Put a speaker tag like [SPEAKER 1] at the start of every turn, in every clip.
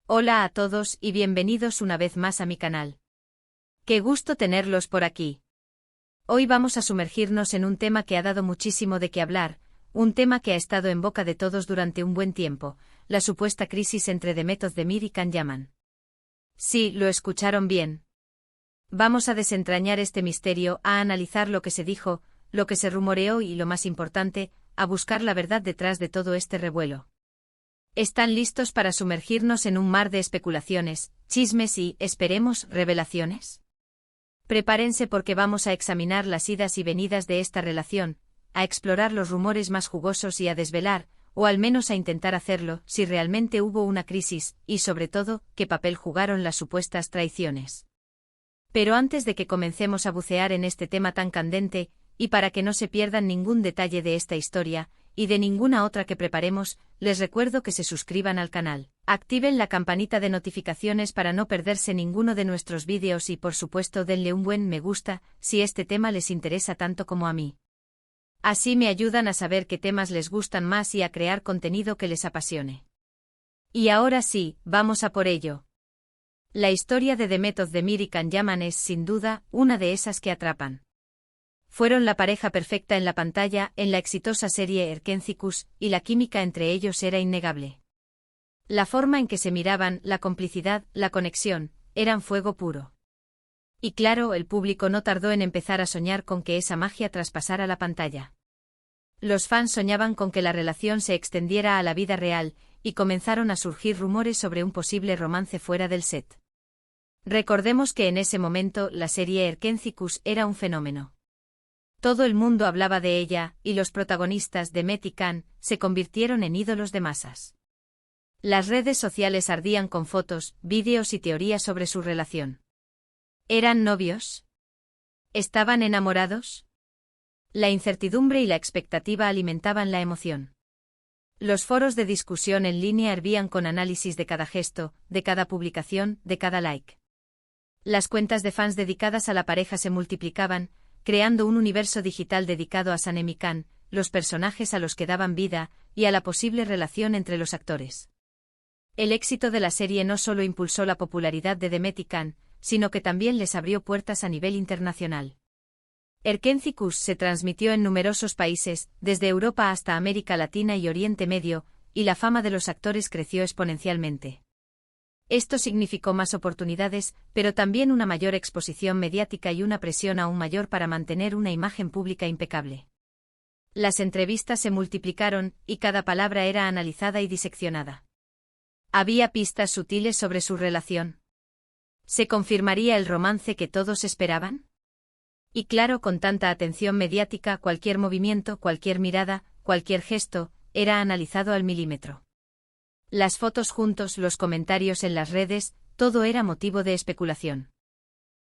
[SPEAKER 1] Hola a todos y bienvenidos una vez más a mi canal. Qué gusto tenerlos por aquí. Hoy vamos a sumergirnos en un tema que ha dado muchísimo de qué hablar, un tema que ha estado en boca de todos durante un buen tiempo, la supuesta crisis entre Demet Özdemir y Can Yaman. Sí, lo escucharon bien. Vamos a desentrañar este misterio, a analizar lo que se dijo, lo que se rumoreó y, lo más importante, a buscar la verdad detrás de todo este revuelo. ¿Están listos para sumergirnos en un mar de especulaciones, chismes y, esperemos, revelaciones? Prepárense porque vamos a examinar las idas y venidas de esta relación, a explorar los rumores más jugosos y a desvelar, o al menos a intentar hacerlo, si realmente hubo una crisis, y sobre todo, qué papel jugaron las supuestas traiciones. Pero antes de que comencemos a bucear en este tema tan candente, y para que no se pierdan ningún detalle de esta historia, y de ninguna otra que preparemos, les recuerdo que se suscriban al canal, activen la campanita de notificaciones para no perderse ninguno de nuestros vídeos y por supuesto denle un buen me gusta, si este tema les interesa tanto como a mí. Así me ayudan a saber qué temas les gustan más y a crear contenido que les apasione. Y ahora sí, vamos a por ello. La historia de Demet Özdemir y Can Yaman es, sin duda, una de esas que atrapan. Fueron la pareja perfecta en la pantalla, en la exitosa serie Erkenzikus, y la química entre ellos era innegable. La forma en que se miraban, la complicidad, la conexión, eran fuego puro. Y claro, el público no tardó en empezar a soñar con que esa magia traspasara la pantalla. Los fans soñaban con que la relación se extendiera a la vida real, y comenzaron a surgir rumores sobre un posible romance fuera del set. Recordemos que en ese momento la serie Erkenzikus era un fenómeno. Todo el mundo hablaba de ella, y los protagonistas, Demet y Can, se convirtieron en ídolos de masas. Las redes sociales ardían con fotos, vídeos y teorías sobre su relación. ¿Eran novios? ¿Estaban enamorados? La incertidumbre y la expectativa alimentaban la emoción. Los foros de discusión en línea hervían con análisis de cada gesto, de cada publicación, de cada like. Las cuentas de fans dedicadas a la pareja se multiplicaban, creando un universo digital dedicado a Sanem y Can, los personajes a los que daban vida, y a la posible relación entre los actores. El éxito de la serie no solo impulsó la popularidad de Demet y Can, sino que también les abrió puertas a nivel internacional. Erkenzikus se transmitió en numerosos países, desde Europa hasta América Latina y Oriente Medio, y la fama de los actores creció exponencialmente. Esto significó más oportunidades, pero también una mayor exposición mediática y una presión aún mayor para mantener una imagen pública impecable. Las entrevistas se multiplicaron, y cada palabra era analizada y diseccionada. ¿Había pistas sutiles sobre su relación? ¿Se confirmaría el romance que todos esperaban? Y claro, con tanta atención mediática, cualquier movimiento, cualquier mirada, cualquier gesto, era analizado al milímetro. Las fotos juntos, los comentarios en las redes, todo era motivo de especulación.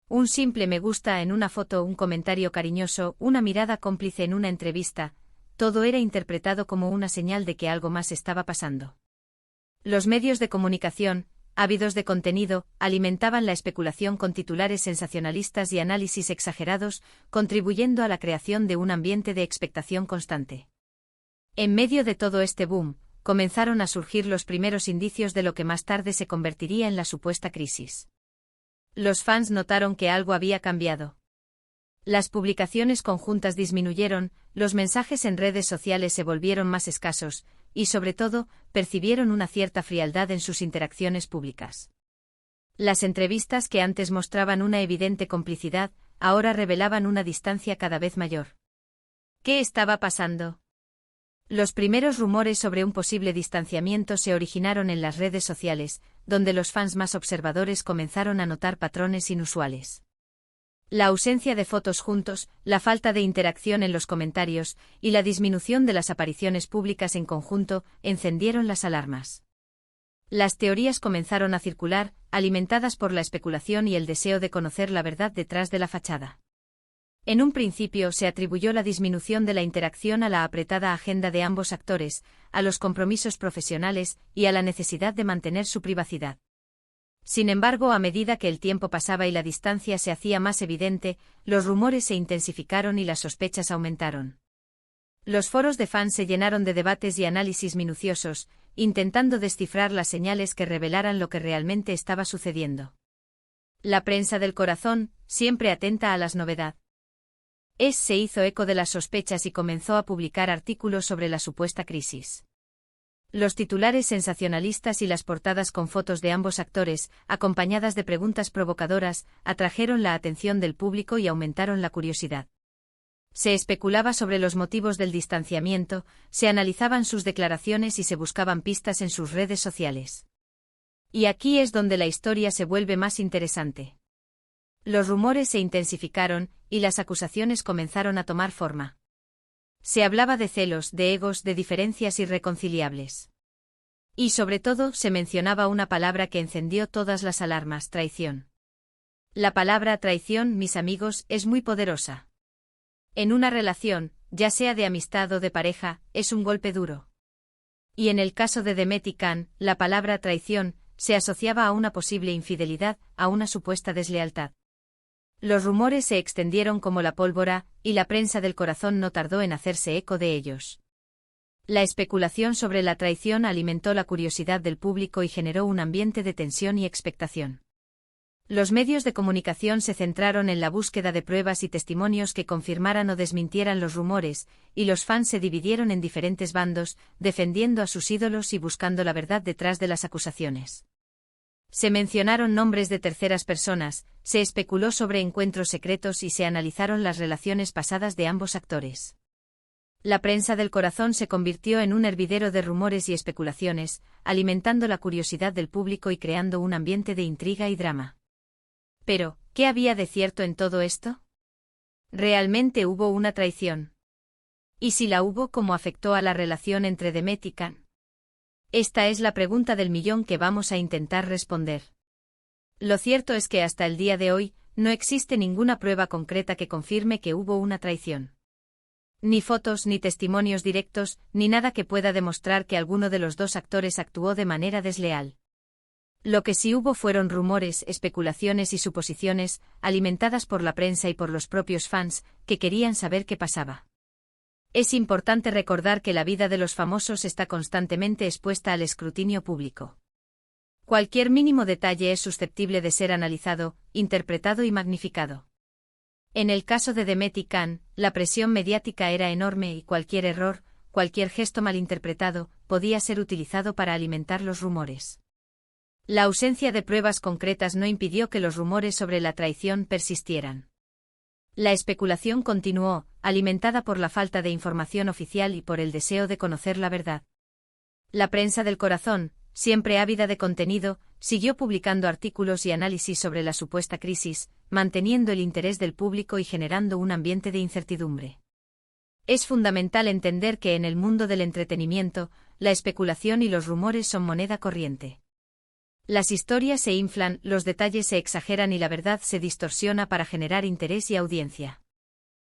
[SPEAKER 1] Un simple me gusta en una foto, un comentario cariñoso, una mirada cómplice en una entrevista, todo era interpretado como una señal de que algo más estaba pasando. Los medios de comunicación, ávidos de contenido, alimentaban la especulación con titulares sensacionalistas y análisis exagerados, contribuyendo a la creación de un ambiente de expectación constante. En medio de todo este boom, comenzaron a surgir los primeros indicios de lo que más tarde se convertiría en la supuesta crisis. Los fans notaron que algo había cambiado. Las publicaciones conjuntas disminuyeron, los mensajes en redes sociales se volvieron más escasos, y sobre todo, percibieron una cierta frialdad en sus interacciones públicas. Las entrevistas que antes mostraban una evidente complicidad, ahora revelaban una distancia cada vez mayor. ¿Qué estaba pasando? Los primeros rumores sobre un posible distanciamiento se originaron en las redes sociales, donde los fans más observadores comenzaron a notar patrones inusuales. La ausencia de fotos juntos, la falta de interacción en los comentarios, y la disminución de las apariciones públicas en conjunto, encendieron las alarmas. Las teorías comenzaron a circular, alimentadas por la especulación y el deseo de conocer la verdad detrás de la fachada. En un principio se atribuyó la disminución de la interacción a la apretada agenda de ambos actores, a los compromisos profesionales y a la necesidad de mantener su privacidad. Sin embargo, a medida que el tiempo pasaba y la distancia se hacía más evidente, los rumores se intensificaron y las sospechas aumentaron. Los foros de fans se llenaron de debates y análisis minuciosos, intentando descifrar las señales que revelaran lo que realmente estaba sucediendo. La prensa del corazón, siempre atenta a las novedades, se hizo eco de las sospechas y comenzó a publicar artículos sobre la supuesta crisis. Los titulares sensacionalistas y las portadas con fotos de ambos actores, acompañadas de preguntas provocadoras, atrajeron la atención del público y aumentaron la curiosidad. Se especulaba sobre los motivos del distanciamiento, se analizaban sus declaraciones y se buscaban pistas en sus redes sociales. Y aquí es donde la historia se vuelve más interesante. Los rumores se intensificaron, y las acusaciones comenzaron a tomar forma. Se hablaba de celos, de egos, de diferencias irreconciliables. Y sobre todo, se mencionaba una palabra que encendió todas las alarmas: traición. La palabra traición, mis amigos, es muy poderosa. En una relación, ya sea de amistad o de pareja, es un golpe duro. Y en el caso de Demet y Can, la palabra traición se asociaba a una posible infidelidad, a una supuesta deslealtad. Los rumores se extendieron como la pólvora, y la prensa del corazón no tardó en hacerse eco de ellos. La especulación sobre la traición alimentó la curiosidad del público y generó un ambiente de tensión y expectación. Los medios de comunicación se centraron en la búsqueda de pruebas y testimonios que confirmaran o desmintieran los rumores, y los fans se dividieron en diferentes bandos, defendiendo a sus ídolos y buscando la verdad detrás de las acusaciones. Se mencionaron nombres de terceras personas, se especuló sobre encuentros secretos y se analizaron las relaciones pasadas de ambos actores. La prensa del corazón se convirtió en un hervidero de rumores y especulaciones, alimentando la curiosidad del público y creando un ambiente de intriga y drama. Pero, ¿qué había de cierto en todo esto? ¿Realmente hubo una traición? ¿Y si la hubo, cómo afectó a la relación entre Demet y Can? Esta es la pregunta del millón que vamos a intentar responder. Lo cierto es que hasta el día de hoy, no existe ninguna prueba concreta que confirme que hubo una traición. Ni fotos, ni testimonios directos, ni nada que pueda demostrar que alguno de los dos actores actuó de manera desleal. Lo que sí hubo fueron rumores, especulaciones y suposiciones, alimentadas por la prensa y por los propios fans, que querían saber qué pasaba. Es importante recordar que la vida de los famosos está constantemente expuesta al escrutinio público. Cualquier mínimo detalle es susceptible de ser analizado, interpretado y magnificado. En el caso de Demet y Can, la presión mediática era enorme y cualquier error, cualquier gesto malinterpretado, podía ser utilizado para alimentar los rumores. La ausencia de pruebas concretas no impidió que los rumores sobre la traición persistieran. La especulación continuó, alimentada por la falta de información oficial y por el deseo de conocer la verdad. La prensa del corazón, siempre ávida de contenido, siguió publicando artículos y análisis sobre la supuesta crisis, manteniendo el interés del público y generando un ambiente de incertidumbre. Es fundamental entender que en el mundo del entretenimiento, la especulación y los rumores son moneda corriente. Las historias se inflan, los detalles se exageran y la verdad se distorsiona para generar interés y audiencia.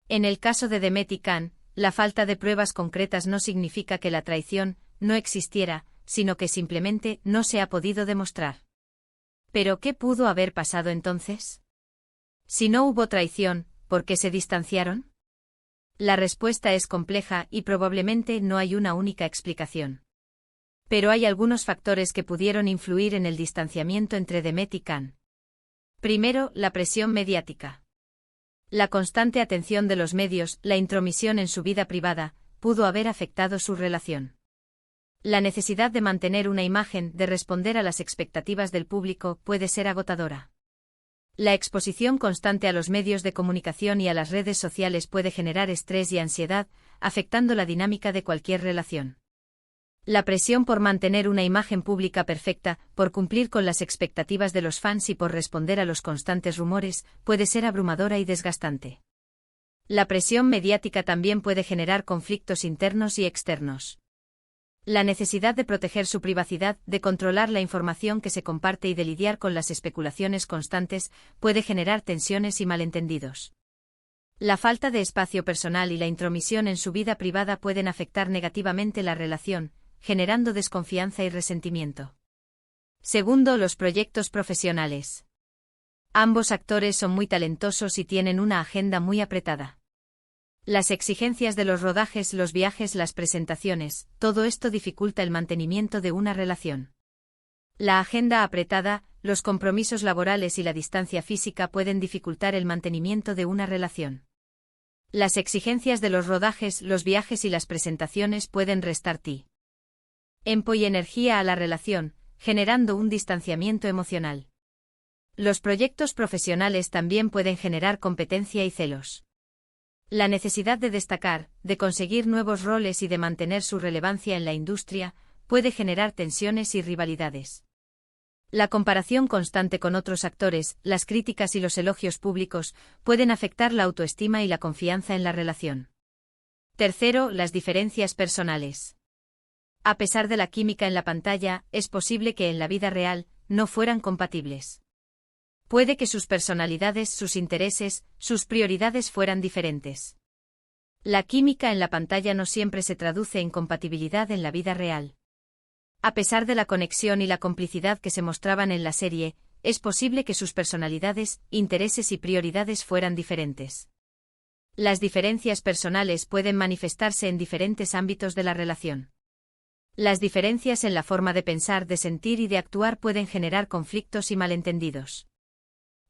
[SPEAKER 1] En el caso de Demet y Can, la falta de pruebas concretas no significa que la traición no existiera, sino que simplemente no se ha podido demostrar. ¿Pero qué pudo haber pasado entonces? Si no hubo traición, ¿por qué se distanciaron? La respuesta es compleja y probablemente no hay una única explicación. Pero hay algunos factores que pudieron influir en el distanciamiento entre Demet y Can. Primero, la presión mediática. La constante atención de los medios, la intromisión en su vida privada, pudo haber afectado su relación. La necesidad de mantener una imagen, de responder a las expectativas del público, puede ser agotadora. La exposición constante a los medios de comunicación y a las redes sociales puede generar estrés y ansiedad, afectando la dinámica de cualquier relación. La presión por mantener una imagen pública perfecta, por cumplir con las expectativas de los fans y por responder a los constantes rumores, puede ser abrumadora y desgastante. La presión mediática también puede generar conflictos internos y externos. La necesidad de proteger su privacidad, de controlar la información que se comparte y de lidiar con las especulaciones constantes, puede generar tensiones y malentendidos. La falta de espacio personal y la intromisión en su vida privada pueden afectar negativamente la relación, generando desconfianza y resentimiento. Segundo, los proyectos profesionales. Ambos actores son muy talentosos y tienen una agenda muy apretada. Las exigencias de los rodajes, los viajes, las presentaciones, todo esto dificulta el mantenimiento de una relación. La agenda apretada, los compromisos laborales y la distancia física pueden dificultar el mantenimiento de una relación. Las exigencias de los rodajes, los viajes y las presentaciones pueden restar tiempo y energía a la relación, generando un distanciamiento emocional. Los proyectos profesionales también pueden generar competencia y celos. La necesidad de destacar, de conseguir nuevos roles y de mantener su relevancia en la industria, puede generar tensiones y rivalidades. La comparación constante con otros actores, las críticas y los elogios públicos, pueden afectar la autoestima y la confianza en la relación. Tercero, las diferencias personales. A pesar de la química en la pantalla, es posible que en la vida real no fueran compatibles. Puede que sus personalidades, sus intereses, sus prioridades fueran diferentes. La química en la pantalla no siempre se traduce en compatibilidad en la vida real. A pesar de la conexión y la complicidad que se mostraban en la serie, es posible que sus personalidades, intereses y prioridades fueran diferentes. Las diferencias personales pueden manifestarse en diferentes ámbitos de la relación. Las diferencias en la forma de pensar, de sentir y de actuar pueden generar conflictos y malentendidos.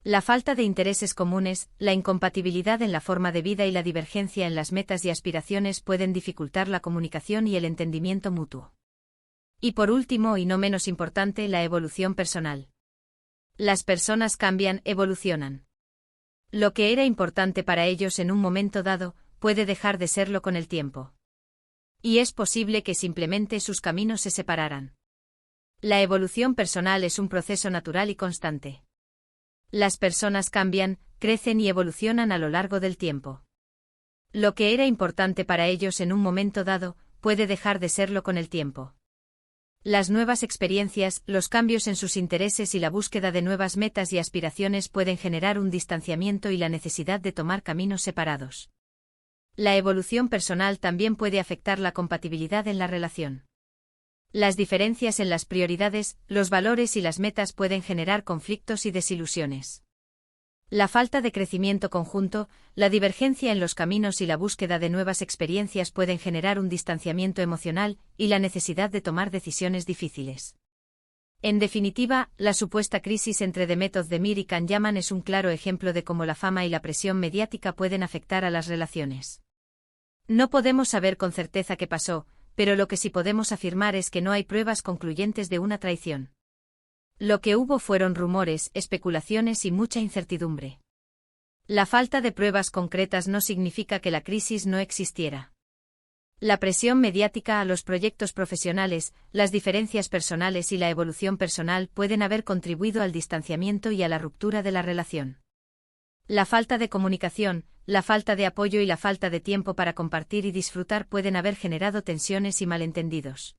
[SPEAKER 1] La falta de intereses comunes, la incompatibilidad en la forma de vida y la divergencia en las metas y aspiraciones pueden dificultar la comunicación y el entendimiento mutuo. Y por último y no menos importante, la evolución personal. Las personas cambian, evolucionan. Lo que era importante para ellos en un momento dado, puede dejar de serlo con el tiempo. Y es posible que simplemente sus caminos se separaran. La evolución personal es un proceso natural y constante. Las personas cambian, crecen y evolucionan a lo largo del tiempo. Lo que era importante para ellos en un momento dado, puede dejar de serlo con el tiempo. Las nuevas experiencias, los cambios en sus intereses y la búsqueda de nuevas metas y aspiraciones pueden generar un distanciamiento y la necesidad de tomar caminos separados. La evolución personal también puede afectar la compatibilidad en la relación. Las diferencias en las prioridades, los valores y las metas pueden generar conflictos y desilusiones. La falta de crecimiento conjunto, la divergencia en los caminos y la búsqueda de nuevas experiencias pueden generar un distanciamiento emocional y la necesidad de tomar decisiones difíciles. En definitiva, la supuesta crisis entre The Method de Mir y Can Yaman es un claro ejemplo de cómo la fama y la presión mediática pueden afectar a las relaciones. No podemos saber con certeza qué pasó, pero lo que sí podemos afirmar es que no hay pruebas concluyentes de una traición. Lo que hubo fueron rumores, especulaciones y mucha incertidumbre. La falta de pruebas concretas no significa que la crisis no existiera. La presión mediática a los proyectos profesionales, las diferencias personales y la evolución personal pueden haber contribuido al distanciamiento y a la ruptura de la relación. La falta de comunicación, la falta de apoyo y la falta de tiempo para compartir y disfrutar pueden haber generado tensiones y malentendidos.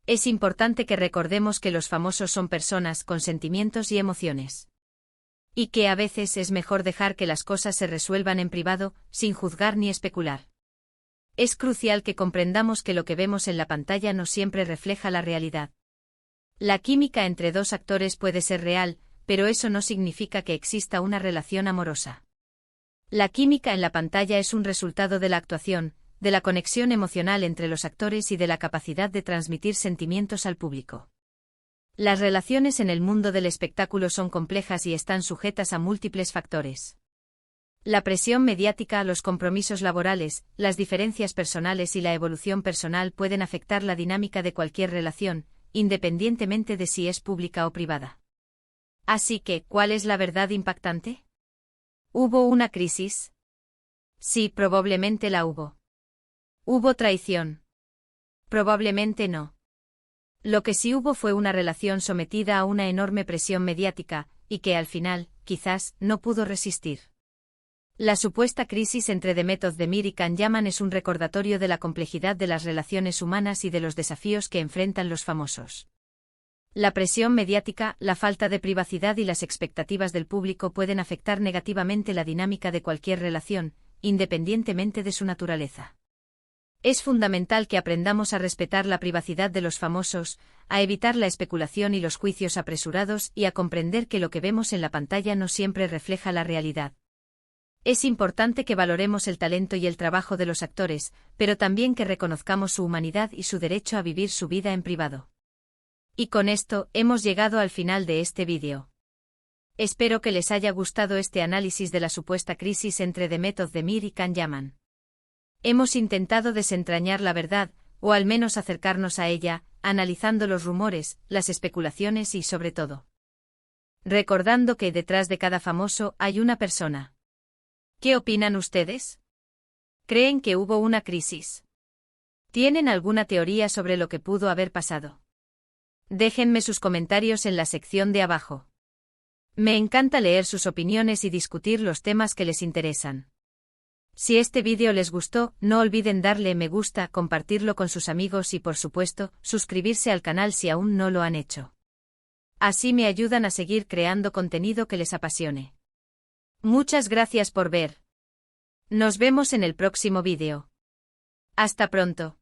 [SPEAKER 1] Es importante que recordemos que los famosos son personas con sentimientos y emociones. Y que a veces es mejor dejar que las cosas se resuelvan en privado, sin juzgar ni especular. Es crucial que comprendamos que lo que vemos en la pantalla no siempre refleja la realidad. La química entre dos actores puede ser real, pero eso no significa que exista una relación amorosa. La química en la pantalla es un resultado de la actuación, de la conexión emocional entre los actores y de la capacidad de transmitir sentimientos al público. Las relaciones en el mundo del espectáculo son complejas y están sujetas a múltiples factores. La presión mediática, los compromisos laborales, las diferencias personales y la evolución personal pueden afectar la dinámica de cualquier relación, independientemente de si es pública o privada. Así que, ¿cuál es la verdad impactante? ¿Hubo una crisis? Sí, probablemente la hubo. ¿Hubo traición? Probablemente no. Lo que sí hubo fue una relación sometida a una enorme presión mediática, y que al final, quizás, no pudo resistir. La supuesta crisis entre The Method de Mir y Can Yaman es un recordatorio de la complejidad de las relaciones humanas y de los desafíos que enfrentan los famosos. La presión mediática, la falta de privacidad y las expectativas del público pueden afectar negativamente la dinámica de cualquier relación, independientemente de su naturaleza. Es fundamental que aprendamos a respetar la privacidad de los famosos, a evitar la especulación y los juicios apresurados y a comprender que lo que vemos en la pantalla no siempre refleja la realidad. Es importante que valoremos el talento y el trabajo de los actores, pero también que reconozcamos su humanidad y su derecho a vivir su vida en privado. Y con esto, hemos llegado al final de este vídeo. Espero que les haya gustado este análisis de la supuesta crisis entre Demet Özdemir y Can Yaman. Hemos intentado desentrañar la verdad, o al menos acercarnos a ella, analizando los rumores, las especulaciones y sobre todo, recordando que detrás de cada famoso hay una persona. ¿Qué opinan ustedes? ¿Creen que hubo una crisis? ¿Tienen alguna teoría sobre lo que pudo haber pasado? Déjenme sus comentarios en la sección de abajo. Me encanta leer sus opiniones y discutir los temas que les interesan. Si este vídeo les gustó, no olviden darle me gusta, compartirlo con sus amigos y por supuesto, suscribirse al canal si aún no lo han hecho. Así me ayudan a seguir creando contenido que les apasione. Muchas gracias por ver. Nos vemos en el próximo vídeo. Hasta pronto.